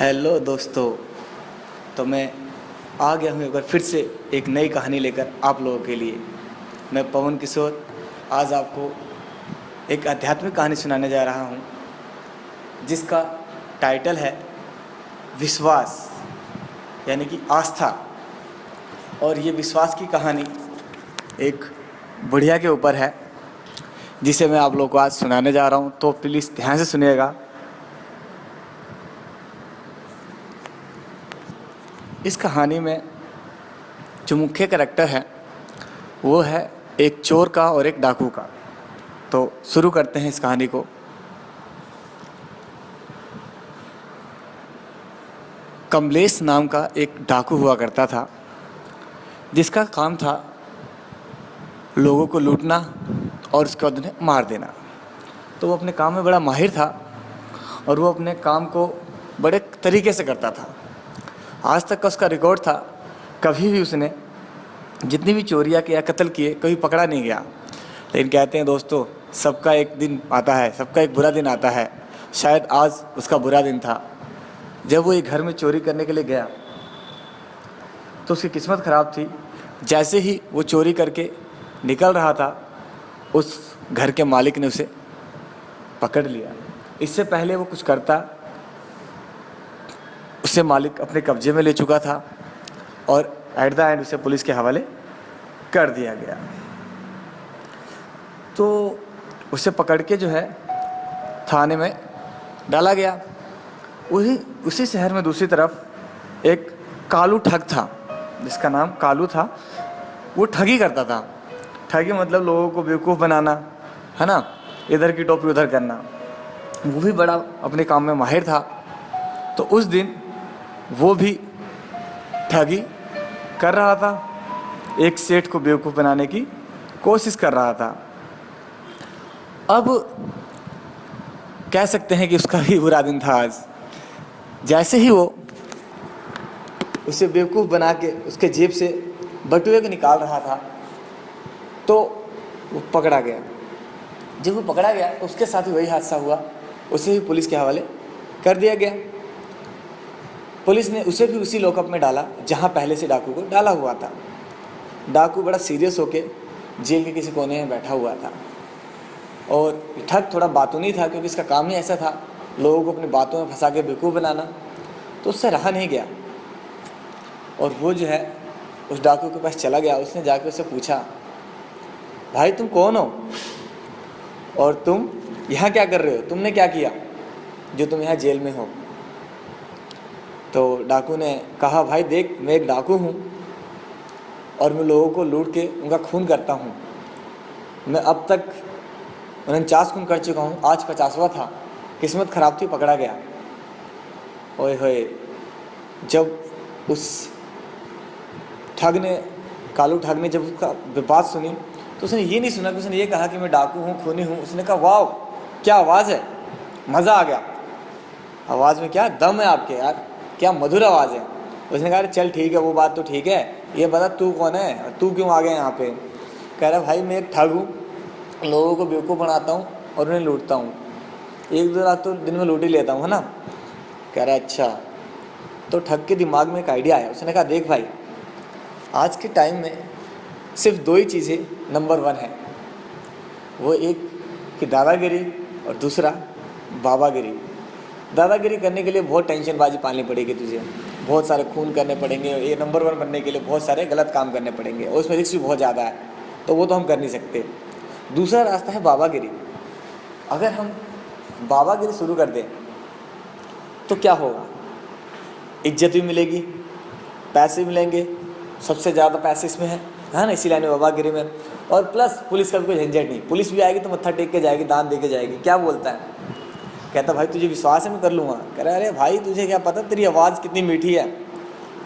Hello दोस्तों। तो मैं आ गया हूँ एक बार फिर से एक नई कहानी लेकर आप लोगों के लिए। मैं पवन किशोर आज आपको एक आध्यात्मिक कहानी सुनाने जा रहा हूँ जिसका टाइटल है विश्वास, यानी कि आस्था। और ये विश्वास की कहानी एक बुढ़िया के ऊपर है जिसे मैं आप लोगों को आज सुनाने जा रहा हूँ। तो प्लीज़ ध्यान से सुनिएगा। इस कहानी में जो मुख्य कैरेक्टर है वो है एक चोर का और एक डाकू का। तो शुरू करते हैं इस कहानी को। कमलेश नाम का एक डाकू हुआ करता था जिसका काम था लोगों को लूटना और उसके बाद उन्हें मार देना। तो वो अपने काम में बड़ा माहिर था और वो अपने काम को बड़े तरीके से करता था। आज तक का उसका रिकॉर्ड था, कभी भी उसने जितनी भी चोरियाँ किया, कत्ल किए, कभी पकड़ा नहीं गया। लेकिन कहते हैं दोस्तों, सबका एक दिन आता है, सबका एक बुरा दिन आता है। शायद आज उसका बुरा दिन था। जब वो एक घर में चोरी करने के लिए गया तो उसकी किस्मत ख़राब थी। जैसे ही वो चोरी करके निकल रहा था उस घर के मालिक ने उसे पकड़ लिया। इससे पहले वो कुछ करता उसे मालिक अपने कब्जे में ले चुका था और एट द एंड उसे पुलिस के हवाले कर दिया गया। तो उसे पकड़ के जो है थाने में डाला गया। उसी शहर में दूसरी तरफ एक कालू ठग था जिसका नाम कालू था। वो ठगी करता था। ठगी मतलब लोगों को बेवकूफ़ बनाना, है ना, इधर की टोपी उधर करना। वो भी बड़ा अपने काम में माहिर था। तो उस दिन वो भी ठगी कर रहा था, एक सेठ को बेवकूफ़ बनाने की कोशिश कर रहा था। अब कह सकते हैं कि उसका भी बुरा दिन था आज। जैसे ही वो उसे बेवकूफ़ बना के उसके जेब से बटुए को निकाल रहा था तो वो पकड़ा गया। जब वो पकड़ा गया तो उसके साथ ही वही हादसा हुआ, उसे भी पुलिस के हवाले कर दिया गया। पुलिस ने उसे भी उसी लॉकअप में डाला जहाँ पहले से डाकू को डाला हुआ था। डाकू बड़ा सीरियस होके जेल के किसी कोने में बैठा हुआ था और ठग थोड़ा बातूनी था क्योंकि इसका काम ही ऐसा था, लोगों को अपनी बातों में फंसा के बेवकूफ़ बनाना। तो उससे रहा नहीं गया और वो जो है उस डाकू के पास चला गया। उसने जाकर उससे पूछा, भाई तुम कौन हो और तुम यहाँ क्या कर रहे हो, तुमने क्या किया जो तुम यहाँ जेल में हो। तो डाकू ने कहा, भाई देख, मैं एक डाकू हूँ और मैं लोगों को लूट के उनका खून करता हूँ। मैं अब तक 49 खून कर चुका हूँ, आज 50वां था। किस्मत ख़राब थी, पकड़ा गया। ओए होए, जब उस ठग ने, कालू ठग ने जब उसका बात सुनी तो उसने ये नहीं सुना कि उसने ये कहा कि मैं डाकू हूँ, खूनी हूँ। उसने कहा, वाह क्या आवाज़ है, मज़ा आ गया, आवाज़ में क्या दम है आपके यार, क्या मधुर आवाज़ है। उसने कहा, चल ठीक है, वो बात तो ठीक है, ये बता तू कौन है और तू क्यों आ गया यहाँ पे। कह रहा, भाई मैं एक ठग हूँ, लोगों को बेवकूफ़ बनाता हूँ और उन्हें लूटता हूँ। एक दो रात तो दिन में लूट ही लेता हूँ, है ना। कह रहा, अच्छा। तो ठग के दिमाग में एक आइडिया आया। उसने कहा, देख भाई, आज के टाइम में सिर्फ दो ही चीज़ें नंबर 1 है। वो एक कि दादागिरी और दूसरा बाबागिरी। दादागिरी करने के लिए बहुत टेंशनबाजी पालनी पड़ेगी तुझे, बहुत सारे खून करने पड़ेंगे। ये नंबर 1 बनने के लिए बहुत सारे गलत काम करने पड़ेंगे और उसमें रिस्क भी बहुत ज़्यादा है, तो वो तो हम कर नहीं सकते। दूसरा रास्ता है बाबागिरी। अगर हम बाबागिरी शुरू कर दें तो क्या होगा, इज्जत भी मिलेगी, पैसे मिलेंगे, सबसे ज़्यादा पैसे इसमें है ना, इसी लाइन में बाबागिरी में। और प्लस पुलिस का भी कोई झंझट नहीं, पुलिस भी आएगी तो मत्था टेक के जाएगी, दान दे के जाएगी। क्या बोलता है। कहता, भाई तुझे विश्वास है मैं कर लूँगा। कह रहा, अरे भाई तुझे क्या पता, तेरी आवाज़ कितनी मीठी है,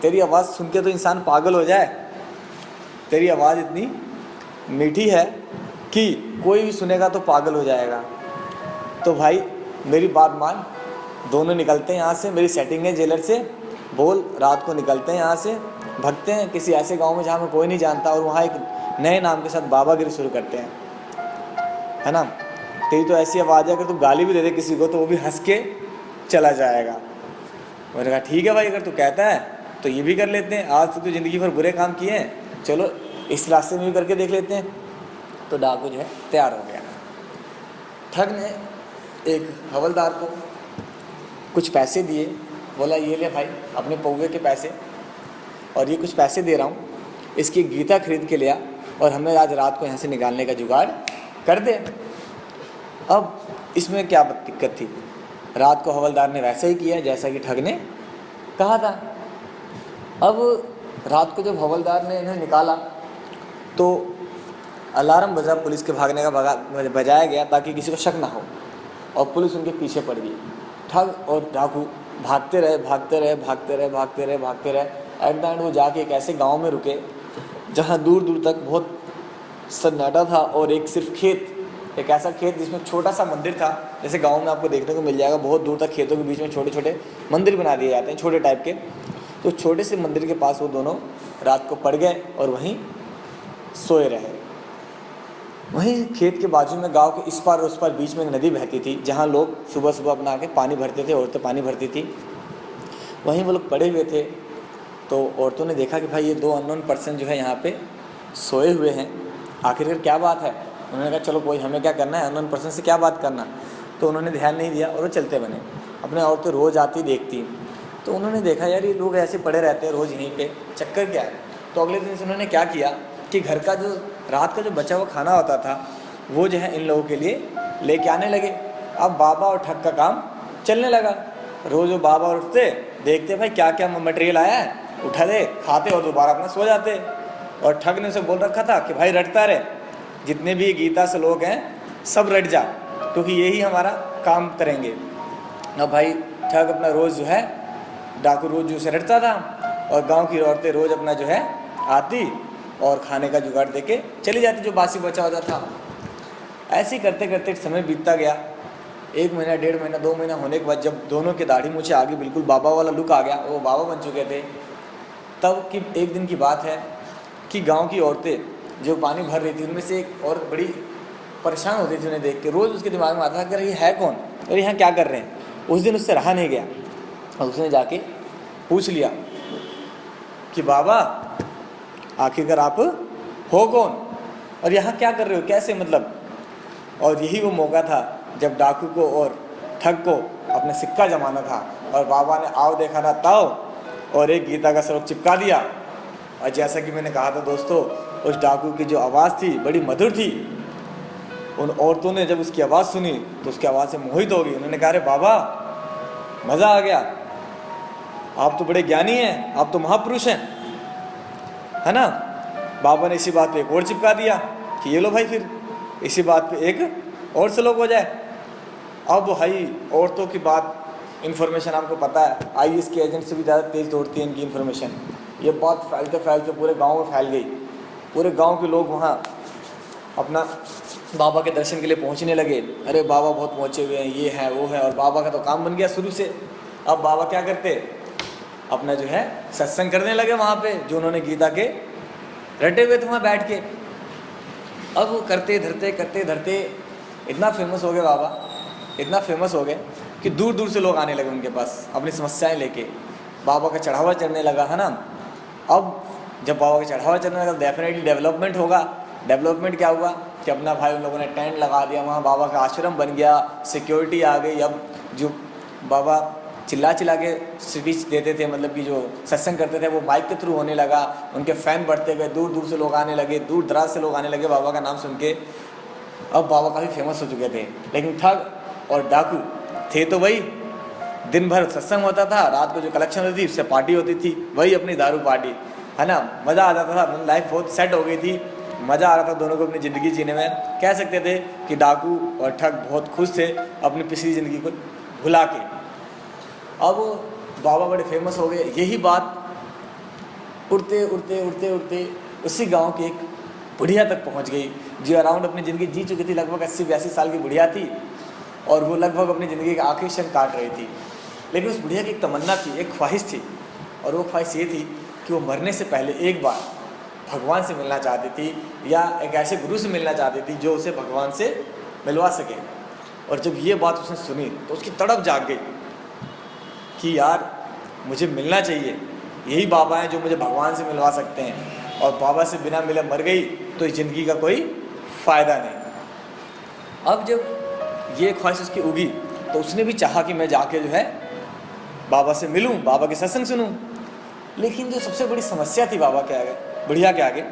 तेरी आवाज़ सुन के तो इंसान पागल हो जाए। तेरी आवाज़ इतनी मीठी है कि कोई भी सुनेगा तो पागल हो जाएगा। तो भाई मेरी बात मान, दोनों निकलते हैं यहाँ से, मेरी सेटिंग है जेलर से, बोल रात को निकलते हैं यहाँ से, भगते हैं किसी ऐसे गांव में जहाँ में कोई नहीं जानता और वहाँ एक नए नाम के साथ बाबागिरी शुरू करते हैं, है ना। तेरी तो ऐसी आवाज़ है, अगर तू गाली भी दे दे किसी को तो वो भी हंस के चला जाएगा। मैंने कहा ठीक है भाई, अगर तू कहता है तो ये भी कर लेते हैं, आज तो तू ज़िंदगी भर बुरे काम किए हैं, चलो इस रास्ते में भी करके देख लेते हैं। तो डाकू जो है तैयार हो गया। ठग ने एक हवलदार को कुछ पैसे दिए, बोला ये ले भाई अपने पौवे के पैसे, और ये कुछ पैसे दे रहा हूँ, इसकी गीता खरीद के लिया और हमें आज रात को यहाँ से निकालने का जुगाड़ कर दे। अब इसमें क्या दिक्कत थी, रात को हवलदार ने वैसा ही किया जैसा कि ठग ने कहा था। अब रात को जब हवलदार ने इन्हें निकाला तो अलार्म बजा, पुलिस के भागने का बजाया गया ताकि किसी को शक ना हो, और पुलिस उनके पीछे पड़ गई। ठग और डाकू भागते रहे भागते रहे भागते रहे भागते रहे भागते रहे। एट द एंड वो जाके एक ऐसे गांव में रुके जहां दूर दूर तक बहुत सन्नाटा था, और एक सिर्फ खेत, एक ऐसा खेत जिसमें छोटा सा मंदिर था। जैसे गांव में आपको देखने को मिल जाएगा, बहुत दूर तक खेतों के बीच में छोटे छोटे मंदिर बना दिए जाते हैं, छोटे टाइप के। तो छोटे से मंदिर के पास वो दोनों रात को पड़ गए और वहीं सोए रहे। वहीं खेत के बाजू में गांव के इस पार और उस पार बीच में एक नदी बहती थी, जहां लोग सुबह सुबह अपना आके पानी भरते थे, औरतें पानी भरती थी। वहीं वो लोग पड़े हुए थे। तो औरतों ने देखा कि भाई ये दो अननोन पर्सन जो है यहाँ पे सोए हुए हैं, आखिरकार क्या बात है। उन्होंने कहा चलो कोई, हमें क्या करना है, अननोन पर्सन से क्या बात करना। तो उन्होंने ध्यान नहीं दिया और वो चलते बने। अपने औरतें रोज़ आती देखती, तो उन्होंने देखा यार ये लोग ऐसे पड़े रहते हैं रोज़ यहीं पे, चक्कर क्या है। तो अगले दिन से उन्होंने क्या किया कि घर का जो रात का जो बचा हुआ खाना होता था वो जो है इन लोगों के लिए लेके आने लगे। अब बाबा और ठग का काम चलने लगा। रोज़ वो बाबा उठते, देखते भाई क्या क्या मटेरियल आया है, उठा दे, खाते और दोबारा अपना सो जाते। और ठग ने उसे बोल रखा था कि भाई रटता रहे, जितने भी गीता से लोग हैं सब रट जा, क्योंकि यही हमारा काम करेंगे। अब भाई ठग अपना रोज़ जो है, डाकू रोज़ जो उसे रटता था, और गांव की औरतें रोज़ अपना जो है आती और खाने का जुगाड़ देके चली जाती जो बासी बचा होता था। ऐसे ही करते करते समय बीतता गया। 1 महीना, 1.5 महीना, 2 महीना होने के बाद जब दोनों के दाढ़ी मूछें आ गई, बिल्कुल बाबा वाला लुक आ गया, वो बाबा बन चुके थे। तब की एक दिन की बात है कि गांव की औरतें जो पानी भर रही थी, उनमें से एक औरत बड़ी परेशान होती थी उन्हें देख के। रोज़ उसके दिमाग में आता था कि ये है कौन और यहाँ क्या कर रहे हैं। उस दिन उससे रहा नहीं गया और उसने जाके पूछ लिया कि बाबा आखिरकार आप हो कौन और यहाँ क्या कर रहे हो, कैसे मतलब। और यही वो मौका था जब डाकू को और ठग को अपना सिक्का जमाना था, और बाबा ने आओ देखा ना ताओ और एक गीता का श्लोक चिपका दिया। और जैसा कि मैंने कहा था दोस्तों, उस डाकू की जो आवाज़ थी बड़ी मधुर थी। उन औरतों ने जब उसकी आवाज़ सुनी तो उसकी आवाज़ से मोहित हो गई। उन्होंने कहा अरे बाबा मज़ा आ गया, आप तो बड़े ज्ञानी हैं, आप तो महापुरुष हैं, है ना। बाबा ने इसी बात पे एक और चिपका दिया कि ये लो भाई, फिर इसी बात पे एक और श्लोक हो जाए। अब भाई औरतों की बात, इन्फॉर्मेशन आपको पता है, आईएएस के एजेंट से भी ज़्यादा तेज़ दौड़ती है इनकी इन्फॉर्मेशन। ये बात फैलते फैलते पूरे गांव में फैल गई। पूरे गांव के लोग वहाँ अपना बाबा के दर्शन के लिए पहुँचने लगे। अरे बाबा बहुत पहुँचे हुए हैं, ये है वो है, और बाबा का तो काम बन गया शुरू से। अब बाबा क्या करते, अपना जो है सत्संग करने लगे वहाँ पे, जो उन्होंने गीता के रटे हुए थे वहाँ बैठ के। अब वो करते धरते इतना फेमस हो गए बाबा, इतना फेमस हो गए कि दूर दूर से लोग आने लगे उनके पास अपनी समस्याएं लेके। बाबा का चढ़ावा चढ़ने लगा, है ना। अब जब बाबा का चढ़ावा चढ़ने लगा डेफिनेटली डेवलपमेंट होगा। डेवलपमेंट क्या हुआ कि अपना भाई उन लोगों ने टेंट लगा दिया, वहाँ बाबा का आश्रम बन गया, सिक्योरिटी आ गई। अब जो बाबा चिल्ला के स्पीच देते थे, मतलब कि जो सत्संग करते थे, वो माइक के थ्रू होने लगा। उनके फ़ैन बढ़ते गए, दूर दूर से लोग आने लगे, दूर दराज से लोग आने लगे बाबा का नाम सुन के। अब बाबा काफ़ी फेमस हो चुके थे। लेकिन ठग और डाकू थे तो वही, दिन भर सत्संग होता था, रात को जो कलेक्शन होती थी उससे पार्टी होती थी, वही अपनी दारू पार्टी, है ना। मज़ा आ जाता था, लाइफ बहुत सेट हो गई थी, मज़ा आ रहा था दोनों को अपनी ज़िंदगी जीने में। कह सकते थे कि डाकू और ठग बहुत खुश थे अपनी पिछली ज़िंदगी को भुला के। अब बाबा बड़े फेमस हो गए। यही बात उड़ते उड़ते उड़ते उड़ते उसी गांव की एक बुढ़िया तक पहुंच गई, जो अराउंड अपनी ज़िंदगी जी चुकी थी। लगभग 80-82 साल की बुढ़िया थी, और वो लगभग अपनी ज़िंदगी का आखिरी क्षण काट रही थी। लेकिन उस बुढ़िया की एक तमन्ना थी, एक ख्वाहिश थी, और वो ख्वाहिश ये थी कि वो मरने से पहले एक बार भगवान से मिलना चाहती थी, या एक ऐसे गुरु से मिलना चाहती थी जो उसे भगवान से मिलवा सके। और जब ये बात उसने सुनी तो उसकी तड़प जाग गई कि यार मुझे मिलना चाहिए, यही बाबा हैं जो मुझे भगवान से मिलवा सकते हैं, और बाबा से बिना मिले मर गई तो इस ज़िंदगी का कोई फ़ायदा नहीं। अब जब ये ख्वाहिश उसकी उगी तो उसने भी चाहा कि मैं जाके जो है बाबा से मिलूं, बाबा के सत्संग सुनूं। लेकिन जो सबसे बड़ी समस्या थी बाबा के आगे, बुढ़िया के आगे,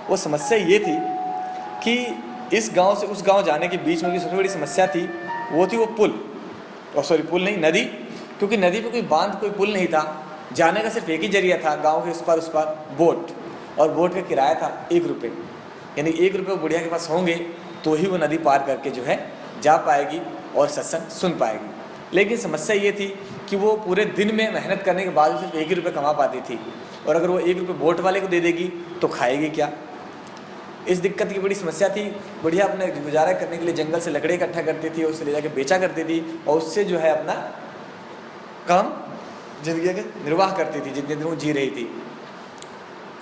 वो समस्या ये थी कि इस गांव से उस गांव जाने के बीच में जो सबसे बड़ी समस्या थी वो थी वो पुल, और सॉरी पुल नहीं, नदी, क्योंकि नदी पे कोई बांध कोई पुल नहीं था, जाने का सिर्फ एक ही जरिया था गांव के उस पार बोट, और बोट का किराया था 1 रुपये, यानी 1 रुपये बुढ़िया के पास होंगे तो ही वो नदी पार करके जो है जा पाएगी और सत्संग सुन पाएगी। लेकिन समस्या ये थी कि वो पूरे दिन में मेहनत करने के बाद सिर्फ 1 ही रुपये कमा पाती थी, और अगर वो 1 रुपये बोट वाले को दे देगी तो खाएगी क्या। इस दिक्कत की बड़ी समस्या थी। बुढ़िया अपने गुजारा करने के लिए जंगल से लकड़ी इकट्ठा करती थी, उससे ले जाके बेचा करती थी, और उससे जो है अपना काम जिंदगी के निर्वाह करती थी जितने दिन वो जी रही थी।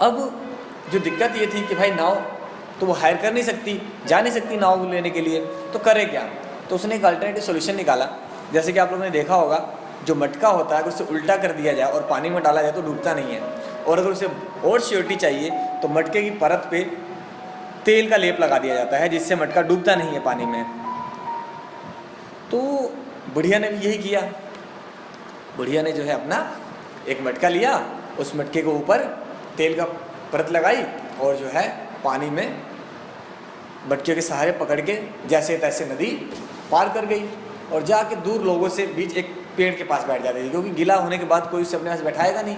अब जो दिक्कत ये थी कि भाई नाव तो वो हायर कर नहीं सकती, जा नहीं सकती नाव लेने के लिए, तो करे क्या। तो उसने एक अल्टरनेटिव सोल्यूशन निकाला। जैसे कि आप लोगों ने देखा होगा, जो मटका होता है अगर उसे उल्टा कर दिया जाए और पानी में डाला जाए तो डूबता नहीं है, और अगर उसे और श्योरिटी चाहिए तो मटके की परत पे तेल का लेप लगा दिया जाता है, जिससे मटका डूबता नहीं है पानी में। तो बुढ़िया ने भी यही किया। बुढ़िया ने जो है अपना एक मटका लिया, उस मटके को ऊपर तेल का परत लगाई, और जो है पानी में मटके के सहारे पकड़ के जैसे तैसे नदी पार कर गई, और जाके दूर लोगों से बीच एक पेड़ के पास बैठ जाती थी, क्योंकि गीला होने के बाद कोई उसे अपने पास बैठाएगा नहीं,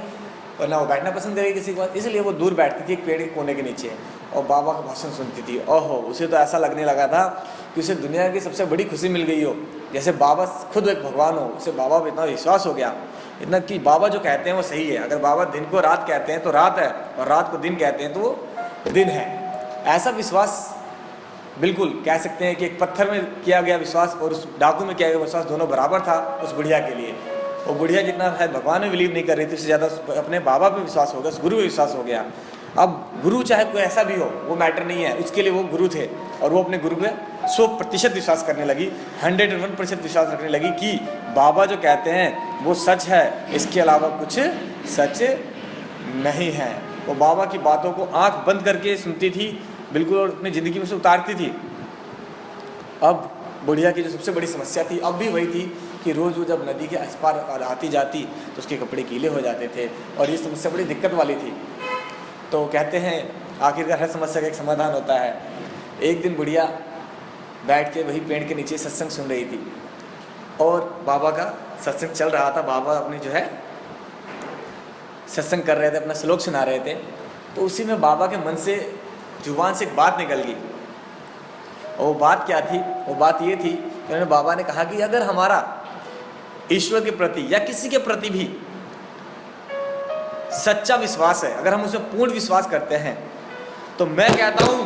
और ना वो बैठना पसंद करेगी किसी के पास, इसलिए वो दूर बैठती थी एक पेड़ के कोने के नीचे, और बाबा का भाषण सुनती थी। ओहो, उसे तो ऐसा लगने लगा था कि उसे दुनिया की सबसे बड़ी खुशी मिल गई हो, जैसे बाबा खुद एक भगवान हो। उसे बाबा पर इतना विश्वास हो गया, इतना कि बाबा जो कहते हैं वो सही है। अगर बाबा दिन को रात कहते हैं तो रात है, और रात को दिन कहते हैं तो वो दिन है। ऐसा विश्वास, बिल्कुल कह सकते हैं कि एक पत्थर में किया गया विश्वास और उस डाकू में किया गया विश्वास दोनों बराबर था उस बुढ़िया के लिए। वो बुढ़िया जितना है भगवान में बिलीव नहीं कर रही थी, उससे ज़्यादा अपने बाबा पे विश्वास हो गया, उस गुरु पे विश्वास हो गया। अब गुरु चाहे कोई ऐसा भी हो, वो मैटर नहीं है, उसके लिए वो गुरु थे, और वो अपने गुरु पे 100% विश्वास करने लगी, 101% विश्वास रखने लगी कि बाबा जो कहते हैं वो सच है, इसके अलावा कुछ सच नहीं है। वो बाबा की बातों को आंख बंद करके सुनती थी बिल्कुल, और अपनी ज़िंदगी में से उतारती थी। अब बुढ़िया की जो सबसे बड़ी समस्या थी अब भी वही थी कि रोज़ वो जब नदी के इस पार आती जाती तो उसके कपड़े गीले हो जाते थे, और ये समस्या बड़ी दिक्कत वाली थी। तो कहते हैं आखिरकार हर समस्या का एक समाधान होता है। एक दिन बुढ़िया बैठ के वही पेड़ के नीचे सत्संग सुन रही थी, और बाबा का सत्संग चल रहा था। बाबा अपनी जो है सत्संग कर रहे थे, अपना श्लोक सुना रहे थे। तो उसी में बाबा के मन से जुबान से एक बात निकल गई, और वो बात क्या थी? वो बात ये थी कि उन्होंने बाबा ने कहा कि अगर हमारा ईश्वर के प्रति या किसी के प्रति भी सच्चा विश्वास है, अगर हम उसमें पूर्ण विश्वास करते हैं, तो मैं कहता हूं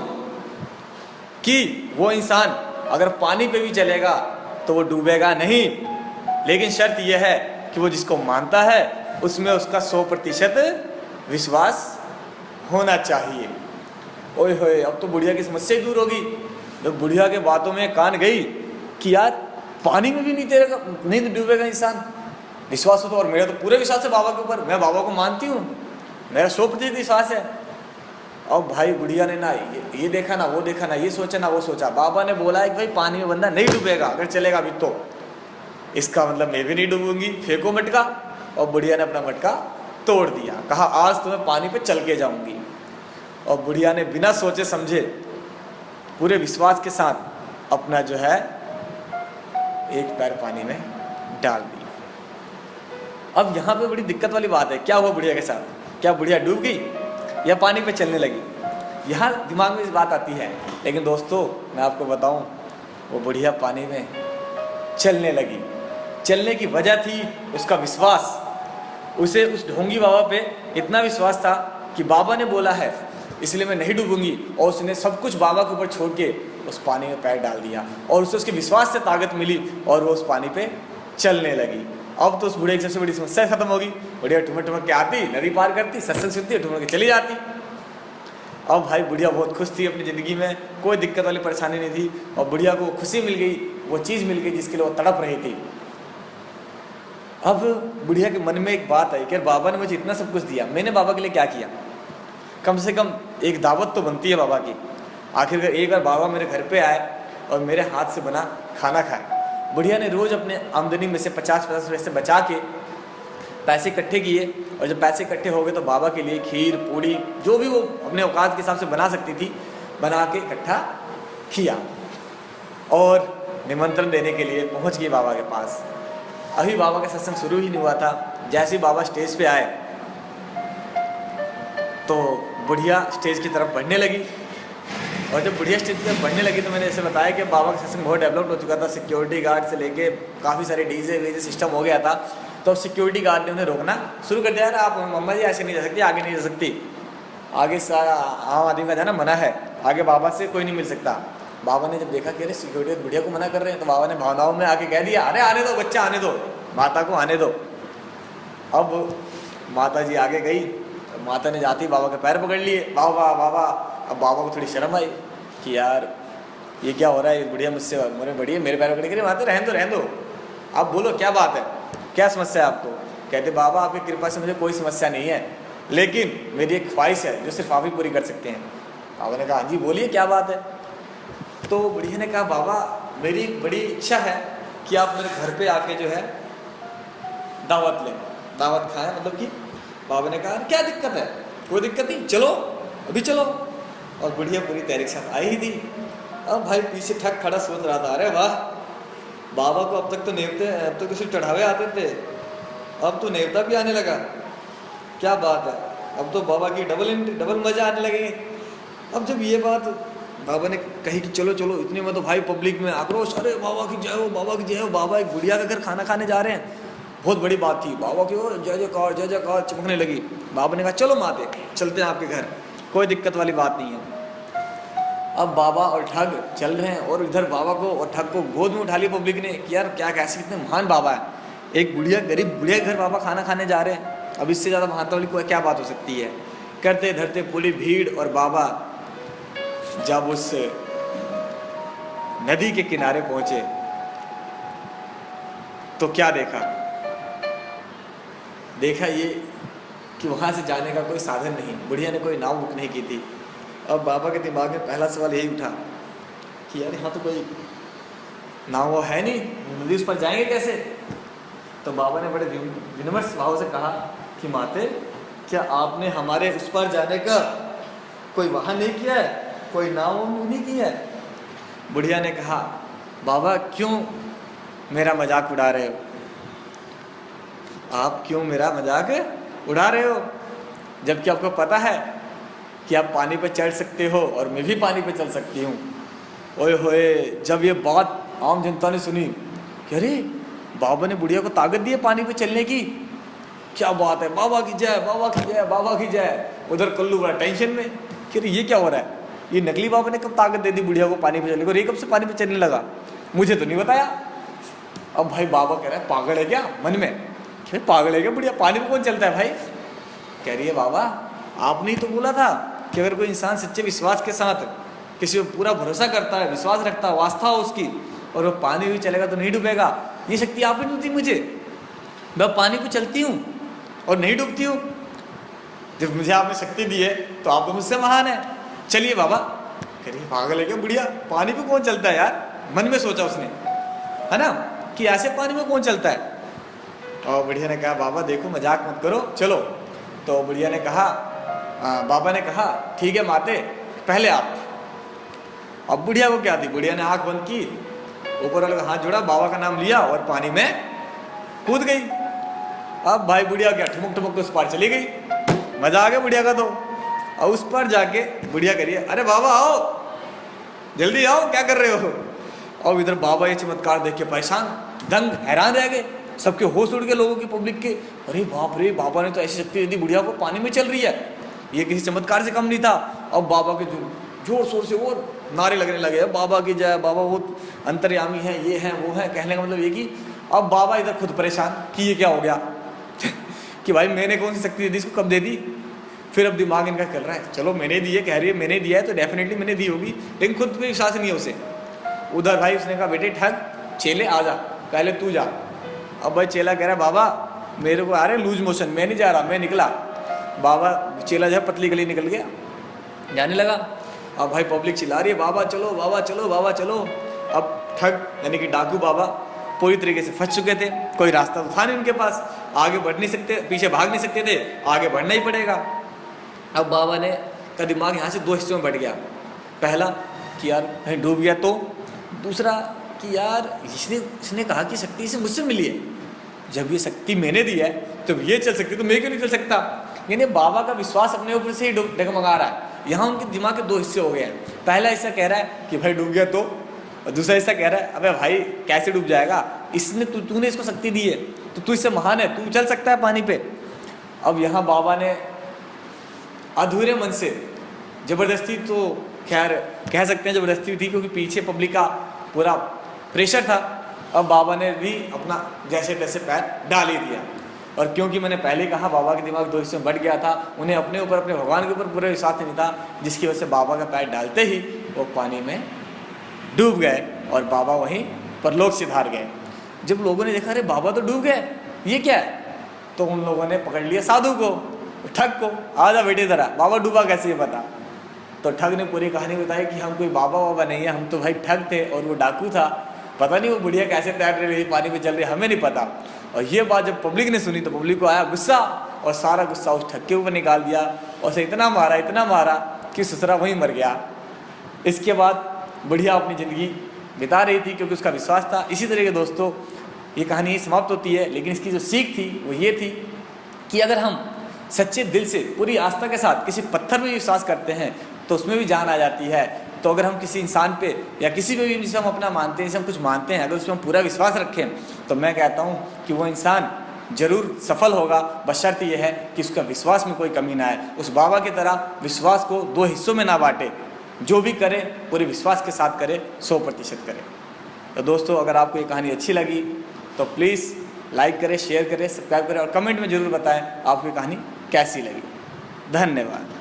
कि वो इंसान अगर पानी पे भी चलेगा तो वो डूबेगा नहीं। लेकिन शर्त यह है कि वो जिसको मानता है उसमें उसका 100% विश्वास होना चाहिए। ओए होए, अब तो बुढ़िया की समस्या ही दूर होगी। जब बुढ़िया के बातों में कान गई कि यार पानी में भी नहीं डूबेगा इंसान, विश्वास हो तो, और मेरा तो पूरे विश्वास है बाबा के ऊपर, मैं बाबा को मानती हूँ, मेरा 100% विश्वास है। अब भाई बुढ़िया ने ना ये देखा ना वो देखा, ना ये सोचा ना वो सोचा। बाबा ने बोला है कि भाई पानी में बंदा नहीं डूबेगा, अगर चलेगा भी तो इसका मतलब मैं भी नहीं डूबूंगी, फेंको मटका। और बुढ़िया ने अपना मटका तोड़ दिया, कहा आज तो मैं पानी पे चल के जाऊंगी। और बुढ़िया ने बिना सोचे समझे पूरे विश्वास के साथ अपना जो है एक पैर पानी में डाल दिया। अब यहाँ पे बड़ी दिक्कत वाली बात है, क्या हुआ बुढ़िया के साथ? क्या बुढ़िया डूब गई या पानी पे चलने लगी? यहाँ दिमाग में इस बात आती है। लेकिन दोस्तों मैं आपको बताऊं, वो बुढ़िया पानी में चलने लगी। चलने की वजह थी उसका विश्वास। उसे उस ढोंगी बाबा पे इतना विश्वास था कि बाबा ने बोला है इसलिए मैं नहीं डूबूंगी, और उसने सब कुछ बाबा के ऊपर छोड़ के उस पानी में पैर डाल दिया, और उसे उसके विश्वास से ताकत मिली और वो उस पानी पे चलने लगी। अब तो उस बूढ़े की सबसे बड़ी समस्या खत्म होगी। बुढ़िया ठुमक ठुमक के आती, नदी पार करती, सत्संग सुनती, ठुमक के चली जाती। अब भाई बुढ़िया बहुत खुश थी अपनी ज़िंदगी में, कोई दिक्कत वाली परेशानी नहीं थी, और बुढ़िया को खुशी मिल गई, वो चीज़ मिल गई जिसके लिए वो तड़प रही थी। अब बुढ़िया के मन में एक बात आई कि यार बाबा ने मुझे इतना सब कुछ दिया, मैंने बाबा के लिए क्या किया? कम से कम एक दावत तो बनती है बाबा की। आखिर एक बार बाबा मेरे घर पे आए और मेरे हाथ से बना खाना खाए। बुढ़िया ने रोज़ अपने आमदनी में से 50-50 पैसे बचा के पैसे इकट्ठे किए, और जब पैसे इकट्ठे हो गए तो बाबा के लिए खीर पूड़ी जो भी वो अपने औकात के हिसाब से बना सकती थी बना के इकट्ठा किया, और निमंत्रण देने के लिए पहुंच गई बाबा के पास। अभी बाबा का सत्संग शुरू ही नहीं हुआ था, जैसे ही बाबा स्टेज पे आए तो बुढ़िया स्टेज की तरफ बढ़ने लगी। और जब बुढ़िया स्टेज की तरफ बढ़ने लगी तो मैंने ऐसे बताया कि बाबा का सत्संग बहुत डेवलप्ड हो चुका था, सिक्योरिटी गार्ड से लेके काफ़ी सारे डीजे वीजे सिस्टम हो गया था। तो सिक्योरिटी गार्ड ने उन्हें रोकना शुरू कर दिया, यार आप मम्मा जी ऐसे नहीं जा सकती, आगे नहीं जा सकती, आगे आम आदमी का जाना मना है, आगे बाबा से कोई नहीं मिल सकता। बाबा ने जब देखा कि अरे सिक्योरिटी बुढ़िया को मना कर रहे हैं, तो बाबा ने भावनाओं में आके कह दिया, अरे आने दो बच्चा, आने दो, माता को आने दो। अब माता जी आगे गई, माता ने जाती बाबा के पैर पकड़ लिए, बाबा बाबा। अब बाबा को थोड़ी शर्म आई कि यार ये क्या हो रहा है, बुढ़िया मुझसे मेरे पैर पकड़ के, माता रहने दो रहने दो, आप बोलो क्या बात है, क्या समस्या है आपको? कहते बाबा आपकी कृपा से मुझे कोई समस्या नहीं है, लेकिन मेरी एक ख्वाहिश है जो सिर्फ आप ही पूरी कर सकते हैं। बाबा ने कहा हाँ जी बोलिए क्या बात है? तो बुढ़िया ने कहा बाबा मेरी एक बड़ी इच्छा है कि आप मेरे घर पे आके जो है दावत लें, दावत खाएं, मतलब कि बाबा ने कहा क्या दिक्कत है? कोई दिक्कत नहीं, चलो अभी चलो। और बुढ़िया पूरी तैयारी के साथ आई ही थी। अब भाई पीछे ठग खड़ा सोच रहा था, अरे वाह बाबा को अब तक तो नेवते, अब तक तो सिर्फ चढ़ावे आते थे, अब तो नेवता भी आने लगा, क्या बात है, अब तो बाबा की डबल मजा आने लगेगी। अब जब ये बात बाबा ने कही कि चलो चलो, इतने में तो भाई पब्लिक में आक्रोश, अरे बाबा की जय हो, बाबा की जय हो, बाबा एक बुढ़िया के घर खाना खाने जा रहे हैं, बहुत बड़ी बात थी, बाबा की जय जयकार चमकने लगी। बाबा ने कहा चलो माते चलते हैं आपके घर, कोई दिक्कत वाली बात नहीं है। अब बाबा और ठग चल रहे हैं, और इधर बाबा को और ठग को गोद में उठा लिया पब्लिक ने कि यार क्या कैसे कितने महान बाबा है, एक बुढ़िया गरीब बुढ़िया के घर बाबा खाना खाने जा रहे हैं, अब इससे ज़्यादा महानता वाली कोई क्या बात हो सकती है। करते धरते पूरी भीड़, और बाबा जब उस नदी के किनारे पहुंचे तो क्या देखा ये कि वहां से जाने का कोई साधन नहीं, बुढ़िया ने कोई नाव बुक नहीं की थी। अब बाबा के दिमाग में पहला सवाल यही उठा कि यार यहाँ तो कोई नाव है नहीं, नदी उस पर जाएंगे कैसे? तो बाबा ने बड़े विनम्र भाव से कहा कि माते क्या आपने हमारे उस पार जाने का कोई वाहन नहीं किया है, कोई नाव नहीं की है? बुढ़िया ने कहा बाबा क्यों मेरा मजाक उड़ा रहे हो, आप क्यों मेरा मजाक उड़ा रहे हो, जबकि आपको पता है कि आप पानी पे चढ़ सकते हो और मैं भी पानी पे चल सकती हूँ। ओए होए, जब ये बात आम जनता ने सुनी कि अरे बाबा ने बुढ़िया को ताकत दी है पानी पे चलने की, क्या बात है, बाबा की जय, बाबा की जय, बाबा की जय। उधर कल्लू बड़ा टेंशन में कि अरे ये क्या हो रहा है, ये नकली बाबा ने कब ताकत दे दी बुढ़िया को पानी पे चलने को, और ये कब से पानी पे चलने लगा, मुझे तो नहीं बताया। अब भाई बाबा कह रहा है पागल है क्या, मन में पागल है क्या बुढ़िया, पानी में कौन चलता है भाई? कह रही है बाबा आपने ही तो बोला था कि अगर कोई इंसान सच्चे विश्वास के साथ किसी पर पूरा भरोसा करता है, विश्वास रखता है, आस्था हो उसकी, और वो पानी भी चलेगा तो नहीं डूबेगा। ये शक्ति आपने नहीं दी मुझे, मैं पानी पे चलती हूँ और नहीं डूबती हूँ। जब मुझे आपने शक्ति दी है तो आप तो मुझसे महान है, चलिए बाबा। कह रही पागल है क्या बुढ़िया, पानी पे कौन चलता है यार? मन में सोचा उसने, है ना, कि ऐसे पानी में कौन चलता है। और बुढ़िया ने कहा बाबा देखो मजाक मत करो, चलो। तो बुढ़िया ने कहा बाबा ने कहा ठीक है माते पहले आप। अब बुढ़िया को क्या थी, बुढ़िया ने आंख बंद की, ऊपर वाले का हाथ जोड़ा, बाबा का नाम लिया और पानी में कूद गई। अब भाई बुढ़िया क्या ठुमक ठुमक के उस पार चली गई, मजा आ गया बुढ़िया का। तो और उस पर जाके बुढ़िया करिए अरे बाबा आओ, जल्दी आओ, क्या कर रहे हो? और इधर बाबा ये चमत्कार देख के परेशान दंग हैरान रह गए, सबके होश उड़ गए लोगों की, पब्लिक के। अरे बाप रे, बाबा ने तो ऐसी शक्ति दे दी, बुढ़िया को पानी में चल रही है, ये किसी चमत्कार से कम नहीं था। अब बाबा के जोर शोर से वो नारे लगने लगे, बाबा की जय, बाबा वो अंतर्यामी है, ये है वो है, कहने का मतलब ये कि अब बाबा इधर खुद परेशान कि ये क्या हो गया कि भाई मैंने कौन सी शक्ति दे दी, इसको कब दे दी। फिर अब दिमाग इनका चल रहा है, चलो मैंने दी है, कह रही है मैंने दिया है तो डेफिनेटली मैंने दी होगी, लेकिन खुद पे विश्वास नहीं है उसे। उधर भाई उसने कहा बेटे ठग चेले आ जा, पहले तू जा, अब भाई चेला कह रहा है बाबा मेरे को आ रहे लूज मोशन, मैं नहीं जा रहा, मैं निकला। बाबा चेला जो है पतली गली निकल गया, जाने लगा। अब भाई पब्लिक चिल्ला रही है बाबा चलो बाबा चलो बाबा चलो। अब ठग यानी कि डाकू बाबा पूरी तरीके से फंस चुके थे, कोई रास्ता तो था नहीं उनके पास, आगे बढ़ नहीं सकते, पीछे भाग नहीं सकते थे, आगे बढ़ना ही पड़ेगा। अब बाबा ने का दिमाग यहाँ से दो हिस्सों में बढ़ गया। पहला कि यार कहीं डूब गया तो, दूसरा कि यार इसने कहा कि शक्ति इसे मुझसे मिली है, जब ये शक्ति मैंने दी है तो ये चल सकती तो मैं क्यों नहीं चल सकता। यानी बाबा का विश्वास अपने ऊपर से ही डगमगा रहा है। यहाँ उनके दिमाग के दो हिस्से हो गए हैं। पहला हिस्सा कह रहा है कि भाई डूब गया तो, और दूसरा हिस्सा कह रहा है अबे भाई कैसे डूब जाएगा, इसने तूने इसको शक्ति दी है तो तू इससे महान है, तू चल सकता है पानी पे। अब यहाँ बाबा ने अधूरे मन से, जबरदस्ती तो खैर कह सकते हैं जबरदस्ती थी क्योंकि पीछे पब्लिक का पूरा प्रेशर था, अब बाबा ने भी अपना जैसे तैसे पैर डाल ही दिया। और क्योंकि मैंने पहले कहा बाबा के दिमाग दो हिस्सों में बढ़ गया था, उन्हें अपने ऊपर अपने भगवान के ऊपर पूरा विश्वास नहीं था, जिसकी वजह से बाबा का पैर डालते ही वो पानी में डूब गए और बाबा वहीं परलोक सिधार गए। जब लोगों ने देखा अरे बाबा तो डूब गए, ये क्या है, तो उन लोगों ने पकड़ लिया साधु को, ठग को, आजा बेटे जरा बाबा डूबा कैसे ये बता। तो ठग ने पूरी कहानी बताई कि हम कोई बाबा वाबा नहीं है, हम तो भाई ठग थे और वो डाकू था, पता नहीं वो बुढ़िया कैसे तैर रही पानी में चल रही हमें नहीं पता। और ये बात जब पब्लिक ने सुनी तो पब्लिक को आया गुस्सा, और सारा गुस्सा उस ठग के ऊपर निकाल दिया और उसे इतना मारा कि ससुरा वहीं मर गया। इसके बाद बुढ़िया अपनी ज़िंदगी बिता रही थी क्योंकि उसका विश्वास था। इसी तरह के दोस्तों ये कहानी समाप्त होती है, लेकिन इसकी जो सीख थी वो ये थी कि अगर हम सच्चे दिल से पूरी आस्था के साथ किसी पत्थर में विश्वास करते हैं तो उसमें भी जान आ जाती है। तो अगर हम किसी इंसान पे या किसी पे भी जिसे हम अपना मानते हैं, जिसे हम कुछ मानते हैं, अगर उसमें हम पूरा विश्वास रखें तो मैं कहता हूँ कि वो इंसान जरूर सफल होगा, बशर्ते ये है कि उसका विश्वास में कोई कमी ना आए। उस बाबा की तरह विश्वास को दो हिस्सों में ना बांटे, जो भी करे पूरे विश्वास के साथ करे, 100% करे। तो दोस्तों अगर आपको ये कहानी अच्छी लगी तो प्लीज़ लाइक करें, शेयर करें, सब्सक्राइब करें और कमेंट में ज़रूर बताएं आपको कहानी कैसी लगी। धन्यवाद।